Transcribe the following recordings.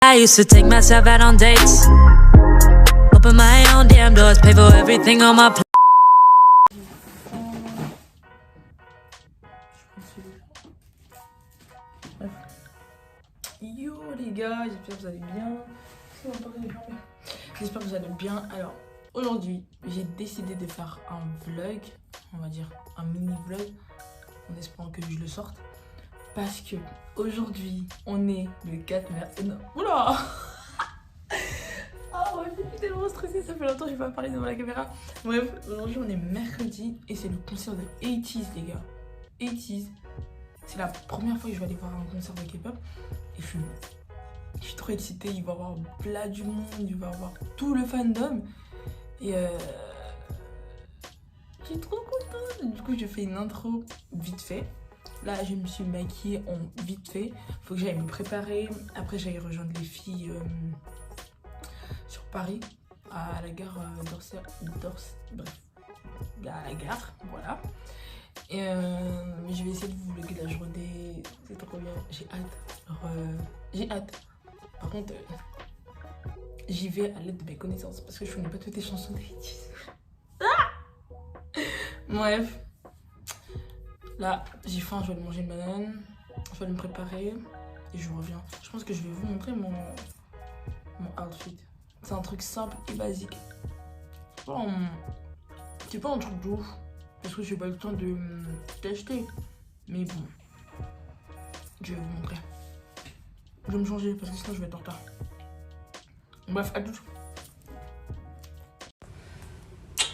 I used to take myself out on dates. Open my own damn doors, pay for everything on my plate. Yo les gars, j'espère que vous allez bien. J'espère que vous allez bien. Alors aujourd'hui, j'ai décidé de faire un vlog, on va dire un mini vlog, en espérant que je le sorte. Parce que aujourd'hui, on est le 4 mars. Non, oula. Oh, je suis tellement stressée, ça fait longtemps que je n'ai pas parlé devant la caméra. Bref, aujourd'hui on est mercredi et c'est le concert de 80's les gars. 80's. C'est la première fois que je vais aller voir un concert de K-pop. Et je suis trop excitée, il va y avoir plein du monde, il va y avoir tout le fandom. Et je suis trop contente. Du coup, je fais une intro vite fait. Là, je me suis maquillée en vite fait. Faut que j'aille me préparer. Après, j'aille rejoindre les filles sur Paris, à la gare d'Orsay. Bref, à la gare, voilà. Et je vais essayer de vous vlogger la journée. C'est trop bien, j'ai hâte. J'ai hâte. Par contre, j'y vais à l'aide de mes connaissances parce que je connais pas toutes les chansons de 80's. Ah, bref. Là, j'ai faim, je vais aller manger une banane. Je vais aller me préparer et je reviens. Je pense que je vais vous montrer mon outfit. C'est un truc simple et basique. C'est pas un truc de ouf. Parce que j'ai pas eu le temps de l'acheter. Mais bon, je vais vous montrer. Je vais me changer parce que sinon je vais être en retard. Bref, à tout.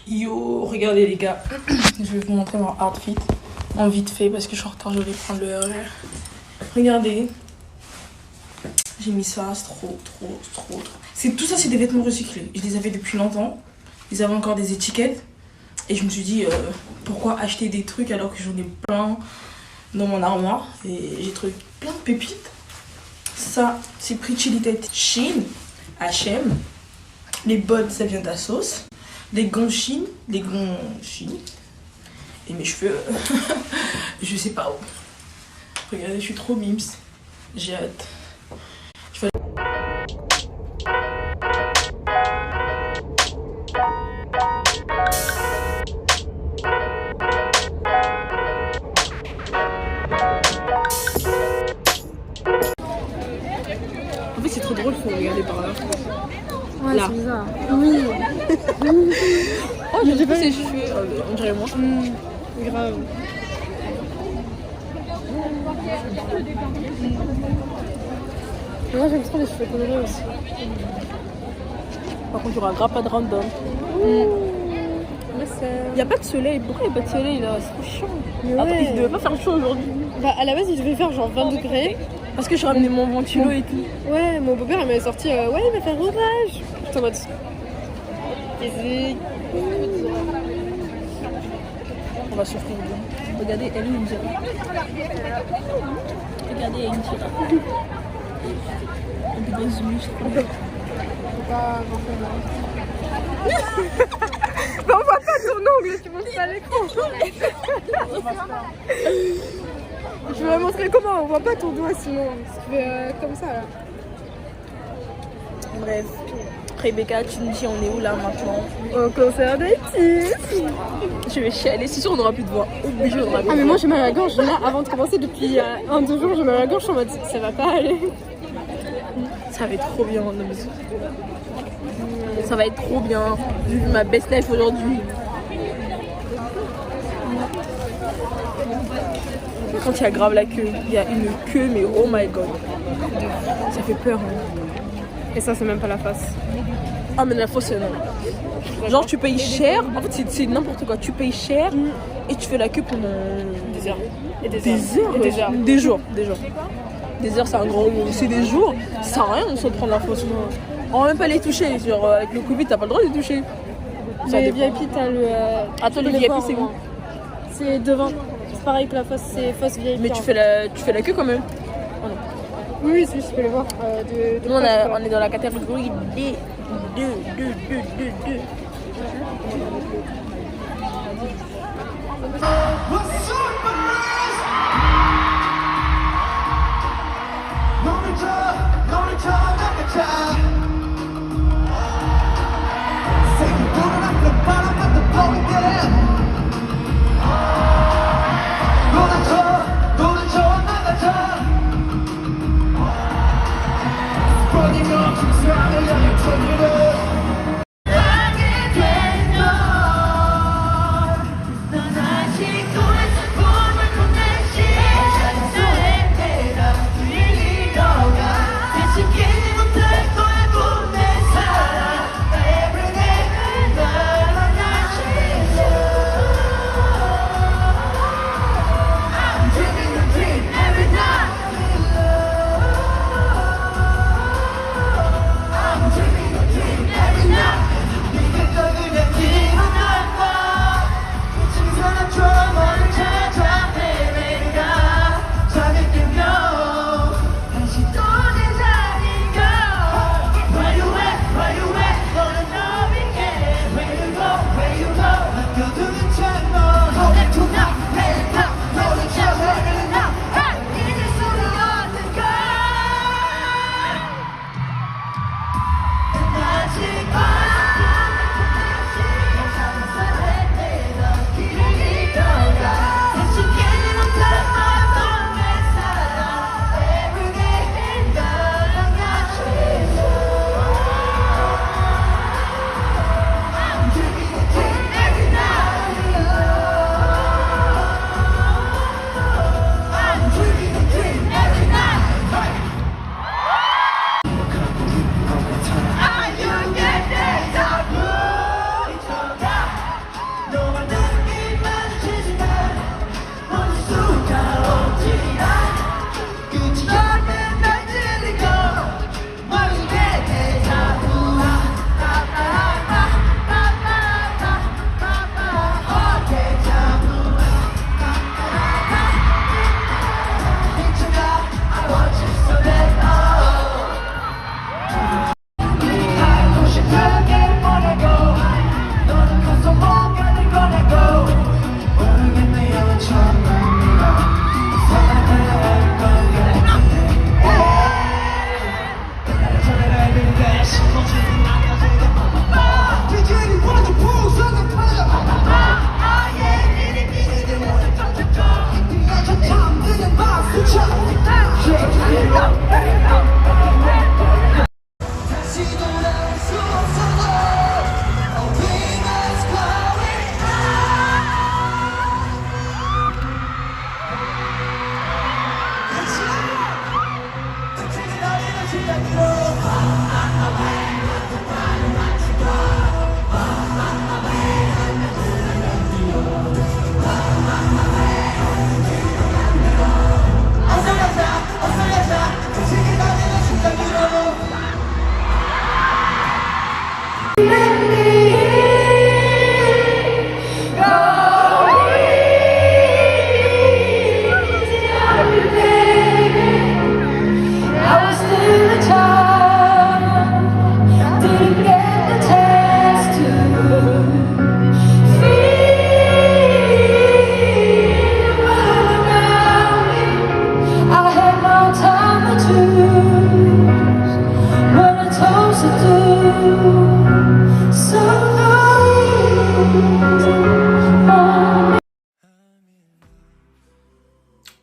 Yo, regardez les gars. Je vais vous montrer mon outfit en vite fait parce que je suis en retard, je vais prendre le RER. Regardez. J'ai mis ça, c'est trop. Tout ça, c'est des vêtements recyclés. Je les avais depuis longtemps. Ils avaient encore des étiquettes. Et je me suis dit, pourquoi acheter des trucs alors que j'en ai plein dans mon armoire. Et j'ai trouvé plein de pépites. Ça, c'est Pretty Little Shein, H&M. Les bottes, ça vient d'Assos. Les gants Shein. Et mes cheveux, je sais pas où. Regardez, je suis trop mims. J'ai hâte. En fait, c'est trop drôle, faut regarder par là. Ouais, là. c'est bizarre. Oui. Oh, j'ai pas ses cheveux. On dirait moi. Grave. Moi, j'aime trop les cheveux colorés aussi. Par contre, il y aura grave pas de random. Il n'y a pas de soleil. Pourquoi il n'y a pas de soleil là? C'est trop chiant. Mais Après, ouais. il devait pas faire chaud aujourd'hui. Bah, à la base, il devait faire genre 20 degrés. Parce que je ramenais mon ventilo et tout. Ouais, mon beau-père, il m'avait sorti ouais, il va faire orage. J'étais en mode. On va souffrir bien. Regardez, elle est une girafe. Regardez, elle est une girafe. On peut pas zoomer, je crois. Mais on voit pas ton ongle, tu montres pas à l'écran. Je vais montrer comment, on voit pas ton doigt sinon. Tu fais comme ça là. Bref. Rebecca, tu me dis on est où là maintenant? Au concert des petits. Je vais chialer, c'est sûr on n'aura plus de voix. Obligé, on aura plus de Ah mais voix. moi j'ai mal à la gorge, là avant de commencer depuis 1-2 jours j'ai mal à la gorge, je suis en mode ça va pas aller. Ça va être trop bien, non, mais... Ça va être trop bien. J'ai vu ma best life aujourd'hui. Quand il y a grave la queue, il y a une queue, mais oh my god. Ça fait peur. Hein. Et ça c'est même pas la face. Ah mais la fausse c'est non. Genre tu payes cher, en fait c'est n'importe quoi. Tu payes cher et tu fais la queue pendant Des heures. Et des heures. Des jours. Des heures c'est un grand mot. C'est des jours, ça sert à rien on s'en prend la fausse. On va même pas les toucher. Genre avec le Covid t'as pas le droit de les toucher. Les VIP t'as le. Attends le VIP c'est où? C'est devant. C'est pareil que la fosse, c'est fosse VIP. Mais tu fais la queue quand même. Oui, si, je peux les voir. Nous on est dans la catégorie D. 2. What's up, boys? Norita,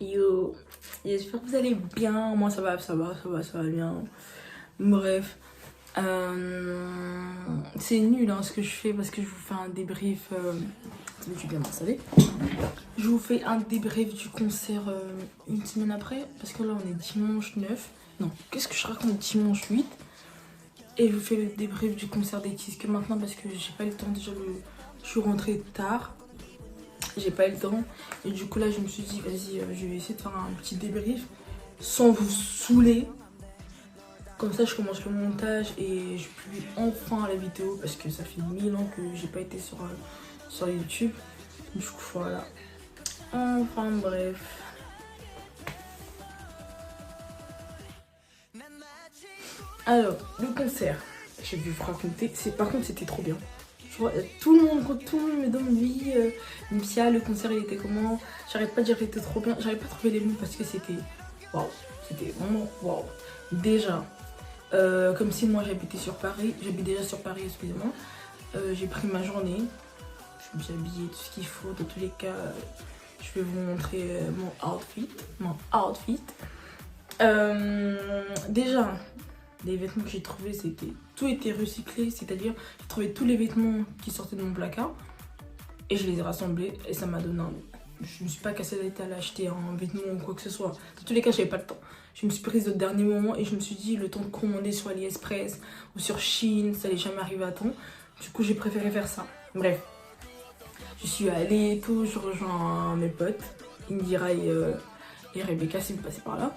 Yo, j'espère que vous allez bien. Moi ça va bien. Bref, c'est nul hein, ce que je fais parce que je vous fais un débrief. Je suis bien m'installer. Je vous fais un débrief du concert une semaine après parce que là on est dimanche 9. Non, qu'est-ce que je raconte, dimanche 8. Et je vous fais le débrief du concert des Kiss que maintenant parce que j'ai pas eu le temps. Déjà, je suis rentrée tard. J'ai pas eu le temps. Et du coup, là, je me suis dit, vas-y, je vais essayer de faire un petit débrief sans vous saouler. Comme ça, je commence le montage et je publie enfin la vidéo parce que ça fait 1000 ans que j'ai pas été sur YouTube. Du coup, voilà. Enfin, bref. Alors, le concert, je vais vous raconter. Par contre, c'était trop bien. Tout le monde me demande, oui, Nipsia, le concert, il était comment? J'arrête pas de dire qu'il était trop bien. J'arrive pas à trouver les mots parce que c'était waouh. C'était vraiment waouh. Déjà, Comme si moi j'habitais sur Paris, j'habite déjà sur Paris, excusez-moi. J'ai pris ma journée, je me suis habillée, tout ce qu'il faut. Dans tous les cas, je vais vous montrer mon outfit. Déjà, les vêtements que j'ai trouvés, tout était recyclé, c'est-à-dire j'ai trouvé tous les vêtements qui sortaient de mon placard et je les ai rassemblés et ça m'a donné un... Je me suis pas cassée la tête à l'acheter un vêtement ou quoi que ce soit. Dans tous les cas, j'avais pas le temps. Je me suis prise au dernier moment et je me suis dit le temps de commander sur AliExpress ou sur Shein, ça allait jamais arriver à temps. Du coup, j'ai préféré faire ça. Bref, je suis allée et tout, je rejoins mes potes, Indira et Rebecca, si vous passez par là.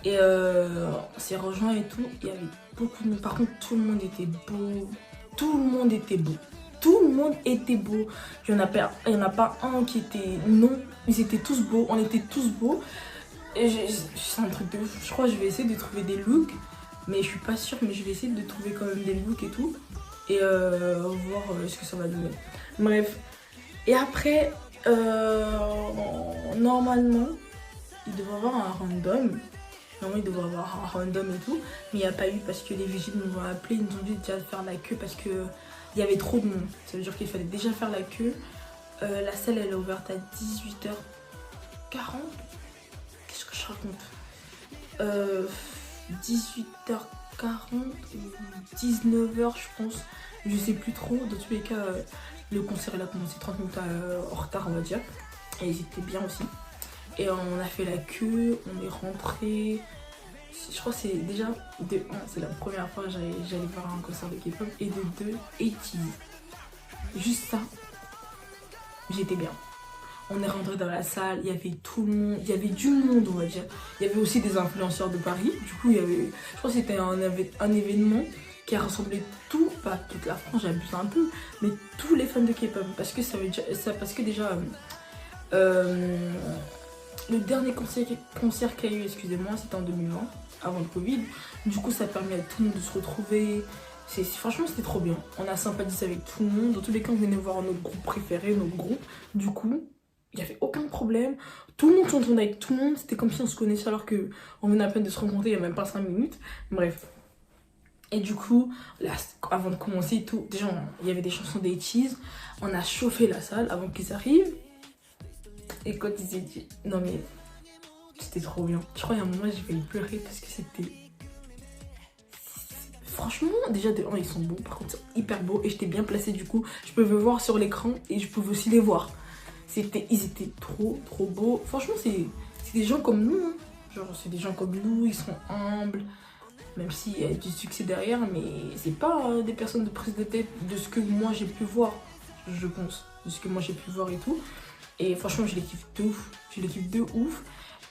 Et on s'est rejoint et tout. Il y avait beaucoup de monde. Par contre, tout le monde était beau. Tout le monde était beau. Tout le monde était beau. Il n'y en a pas un qui était non. Ils étaient tous beaux. On était tous beaux. Et c'est un truc de ouf. Je crois que je vais essayer de trouver des looks. Mais je suis pas sûre. Mais je vais essayer de trouver quand même des looks et tout. Et voir ce que ça va donner. Bref. Et après, normalement, il devrait y avoir un random. Normalement, il devrait y avoir un random et tout. Mais il n'y a pas eu parce que les vigiles nous ont appelés. Ils nous ont dit déjà de faire la queue parce que il y avait trop de monde. Ça veut dire qu'il fallait déjà faire la queue. La salle, elle est ouverte à 18h40. Qu'est-ce que je raconte 18h40 ou 19h, je pense. Je sais plus trop. Dans tous les cas, le concert, il a commencé 30 minutes en retard, on va dire. Et ils étaient bien aussi. Et on a fait la queue, on est rentré. Je crois que c'est déjà de 1, c'est la première fois que j'allais voir un concert de K-pop. Et de 2, 80's. Juste ça, j'étais bien. On est rentré dans la salle, il y avait tout le monde, il y avait du monde, on va dire. Il y avait aussi des influenceurs de Paris. Du coup, il y avait, je crois que c'était un événement qui a rassemblé tout, pas toute la France, j'abuse un peu, mais tous les fans de K-pop. Parce que déjà, le dernier concert qu'il y a eu, excusez-moi, c'était en 2020, avant le Covid. Du coup, ça a permis à tout le monde de se retrouver. Franchement, c'était trop bien. On a sympathisé avec tout le monde. Dans tous les cas, on venait voir notre groupe préféré, notre groupe. Du coup, il n'y avait aucun problème. Tout le monde s'entendait avec tout le monde. C'était comme si on se connaissait alors qu'on venait à peine de se rencontrer il n'y a même pas 5 minutes. Bref. Et du coup, là, avant de commencer et tout, déjà, il y avait des chansons des Cheese. On a chauffé la salle avant qu'ils arrivent. Et quand ils étaient dit, non mais, c'était trop bien. Je crois qu'il y a un moment, j'ai failli pleurer parce que c'était... Franchement, déjà de 1, ils sont beaux. Par contre, c'est hyper beau. Et j'étais bien placée du coup. Je pouvais voir sur l'écran et je pouvais aussi les voir. Ils étaient trop beaux. Franchement, c'est des gens comme nous. Hein. Genre, c'est des gens comme nous. Ils sont humbles. Même s'il y a du succès derrière. Mais c'est pas des personnes de prise de tête de ce que moi j'ai pu voir. Je pense. De ce que moi j'ai pu voir et tout. Et franchement, je les kiffe de ouf. Je les kiffe de ouf.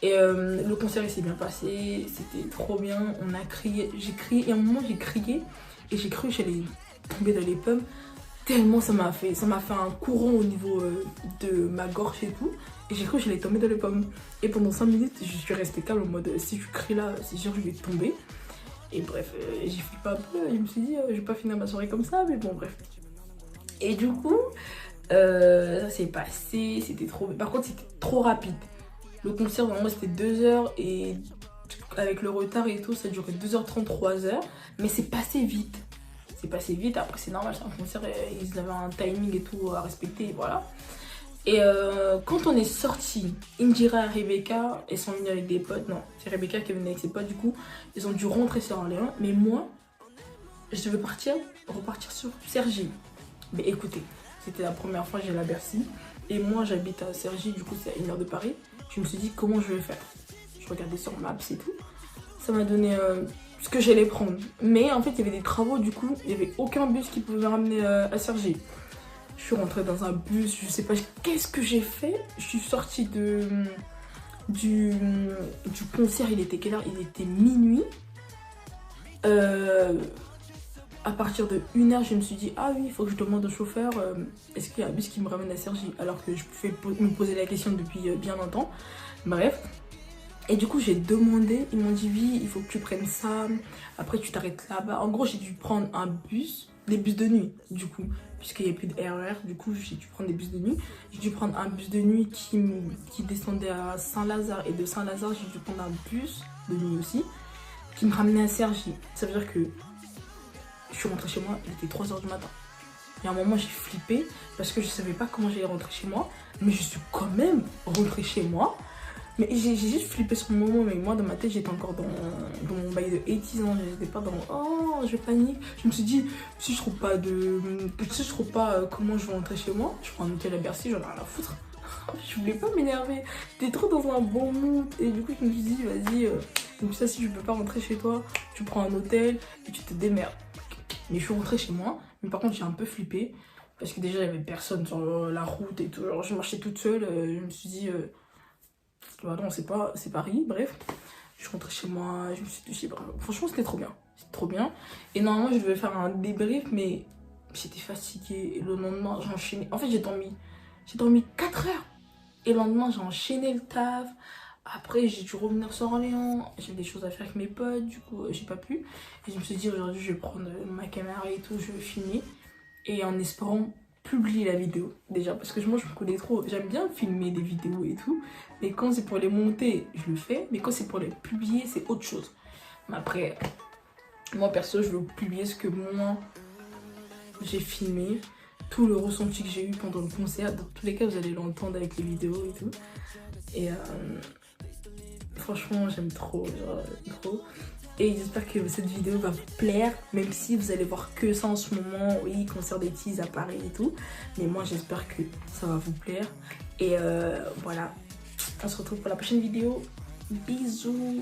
Et le concert il s'est bien passé, c'était trop bien, on a crié, j'ai crié, et à un moment j'ai crié et j'ai cru que j'allais tomber dans les pommes. Tellement ça m'a fait un courant au niveau de ma gorge et tout. Et j'ai cru que j'allais tomber dans les pommes. Et pendant 5 minutes, je suis restée calme en mode si je crie là, c'est sûr que je vais tomber. Et bref, j'ai flippé un peu, je me suis dit je vais pas finir ma soirée comme ça, mais bon bref. Et du coup, ça s'est passé, c'était trop... Par contre c'était trop rapide. Le concert, vraiment, c'était 2 heures et avec le retard et tout, ça durait 2h30, 3h. Mais c'est passé vite. C'est passé vite. Après, c'est normal, c'est un concert, ils avaient un timing et tout à respecter, et voilà. Et quand on est sorti, Indira et Rebecca, elles sont venues avec des potes. Non, c'est Rebecca qui est venue avec ses potes, du coup, ils ont dû rentrer sur Orléans. Mais moi, je devais repartir sur Cergy. Mais écoutez, c'était la première fois que j'allais à Bercy. Et moi, j'habite à Cergy, du coup, c'est à 1 heure de Paris. Je me suis dit comment je vais faire. Je regardais sur Maps et tout. Ça m'a donné ce que j'allais prendre. Mais en fait, il y avait des travaux, du coup, il n'y avait aucun bus qui pouvait me ramener à Cergy. Je suis rentrée dans un bus, je sais pas qu'est-ce que j'ai fait. Je suis sortie du concert, il était quelle heure? Il était minuit. À partir de 1h, je me suis dit, ah oui, il faut que je demande au chauffeur, est-ce qu'il y a un bus qui me ramène à Cergy? Alors que je pouvais me poser la question depuis bien longtemps. Bref. Et du coup, j'ai demandé, ils m'ont dit, oui, il faut que tu prennes ça. Après, tu t'arrêtes là-bas. En gros, j'ai dû prendre un bus, des bus de nuit, du coup. Puisqu'il n'y a plus de RER, du coup, j'ai dû prendre des bus de nuit. J'ai dû prendre un bus de nuit qui descendait à Saint-Lazare. Et de Saint-Lazare, j'ai dû prendre un bus de nuit aussi. qui me ramenait à Cergy. Ça veut dire que je suis rentrée chez moi, il était 3h du matin. Et à un moment, j'ai flippé parce que je savais pas comment j'allais rentrer chez moi. Mais je suis quand même rentrée chez moi. Mais j'ai juste flippé sur le moment. Mais moi, dans ma tête, j'étais encore dans mon bail de 80 ans. J'étais pas dans oh, je panique. Je me suis dit, si je trouve pas comment je vais rentrer chez moi, je prends un hôtel à Bercy, j'en ai rien à foutre. Je voulais pas m'énerver. J'étais trop dans un bon mood. Et du coup, je me suis dit, vas-y, donc ça, si je peux pas rentrer chez toi, tu prends un hôtel et tu te démerdes. Mais je suis rentrée chez moi. Mais par contre, j'ai un peu flippé. Parce que déjà, il y avait personne sur la route et tout. Alors, je marchais toute seule. Je me suis dit, bah non, c'est Paris. Bref, je suis rentrée chez moi. Je me suis touchée. Franchement, c'était trop bien. C'était trop bien. Et normalement, je devais faire un débrief. Mais j'étais fatiguée. Et le lendemain, j'ai enchaîné. En fait, j'ai dormi 4 heures. Et le lendemain, j'ai enchaîné le taf. Après, j'ai dû revenir sur Orléans. J'avais des choses à faire avec mes potes. Du coup, j'ai pas pu. Et je me suis dit, aujourd'hui, je vais prendre ma caméra et tout. Je vais filmer. Et en espérant publier la vidéo. Déjà, parce que moi, je me connais trop. J'aime bien filmer des vidéos et tout. Mais quand c'est pour les monter, je le fais. Mais quand c'est pour les publier, c'est autre chose. Mais après, moi, perso, je veux publier ce que moi, j'ai filmé. Tout le ressenti que j'ai eu pendant le concert. Dans tous les cas, vous allez l'entendre avec les vidéos et tout. Et franchement, j'aime trop, trop. Et j'espère que cette vidéo va vous plaire, même si vous allez voir que ça en ce moment. Oui, concert des teas à Paris et tout. Mais moi, j'espère que ça va vous plaire. Et voilà, on se retrouve pour la prochaine vidéo. Bisous.